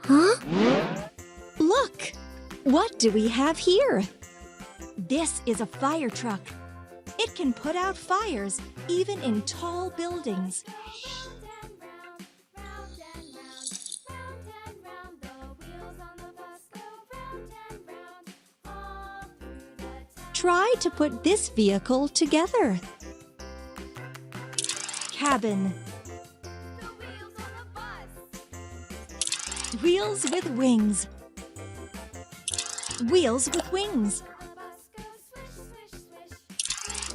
Huh? Look! What do we have here? This is a fire truck. It can put out fires even in tall buildings. Try to put this vehicle together. Cabin. Wheels with wings. Wheels with wings.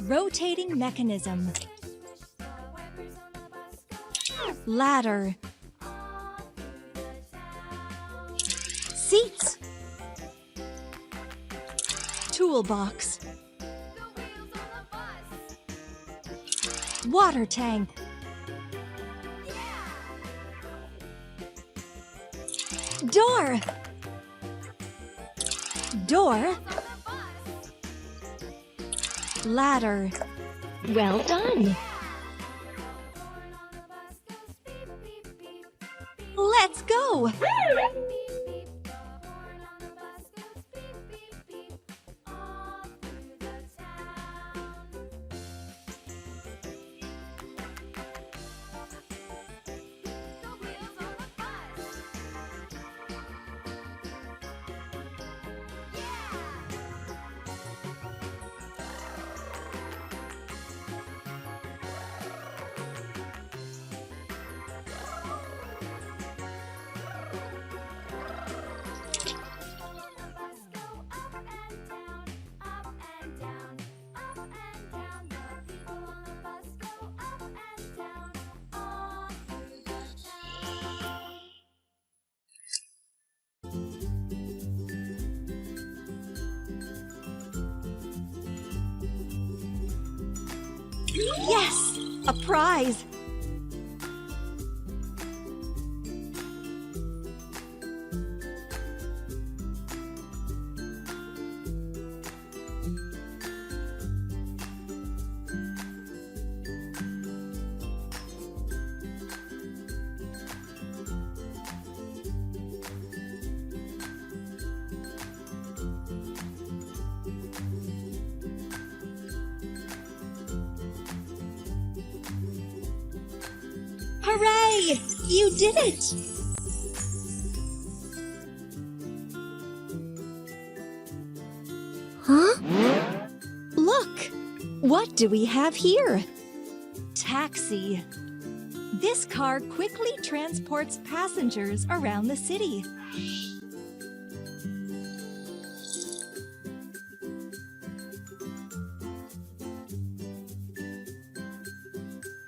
Rotating mechanism. Ladder. Seats. Toolbox. Water tank. Door. Door. Ladder. Well done. Let's go. Yes! A prize! Hooray! You did it! Huh? Look! What do we have here? Taxi. This car quickly transports passengers around the city.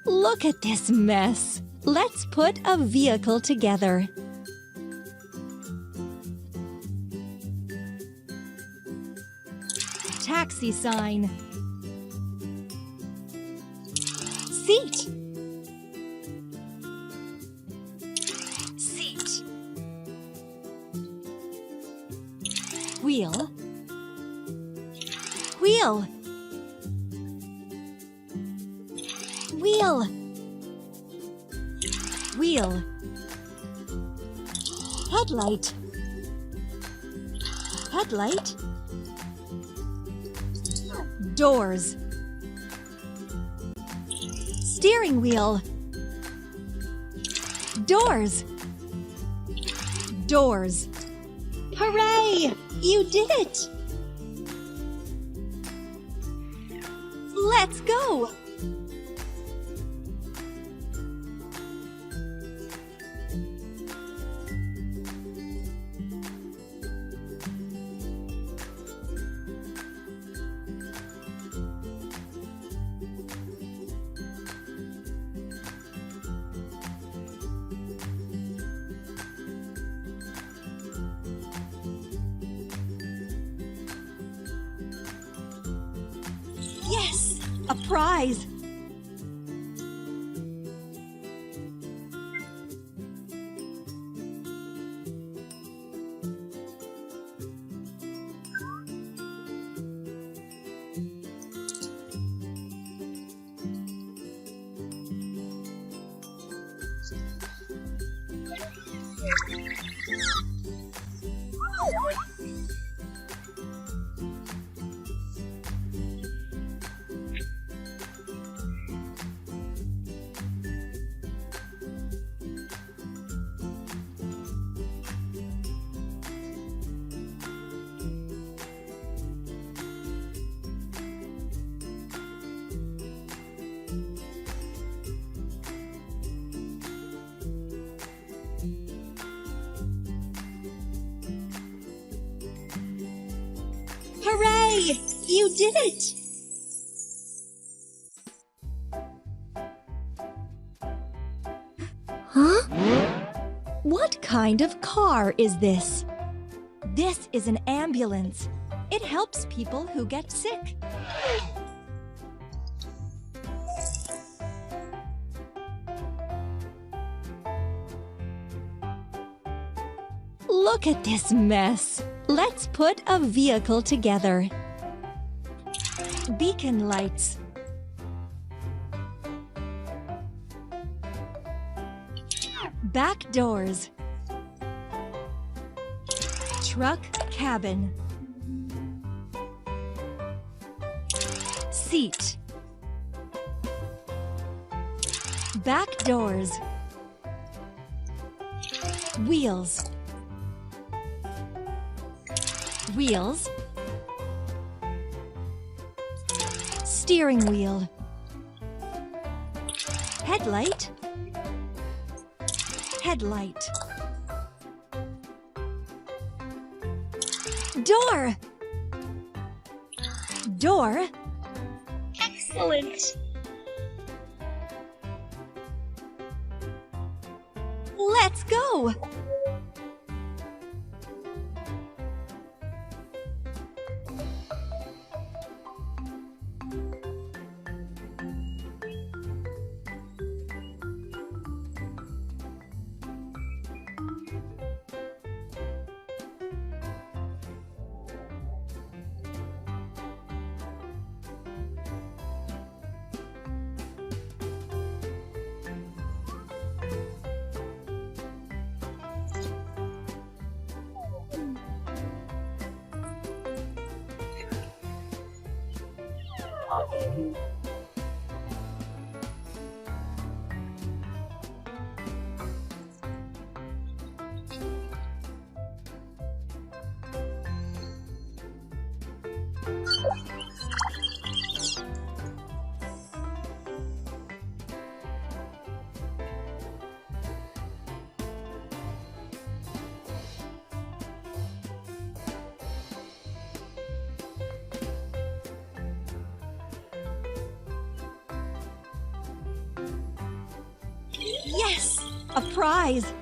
Look at this mess. Let's put a vehicle together. Taxi sign. Seat. Seat. Wheel. Wheel. Wheel. Wheel. Headlight. Headlight. Doors. Steering wheel. Doors. Doors. Hooray! You did it! Let's go! Yes! A prize! Hooray! You did it! Huh? What kind of car is this? This is an ambulance. It helps people who get sick. Look at this mess. Let's put a vehicle together. Beacon lights. Back doors. Truck cabin. Seat. Back doors. Wheels. Wheels. Steering wheel. Headlight. Headlight. Door. Door. Excellent. Let's go. Yes! A prize!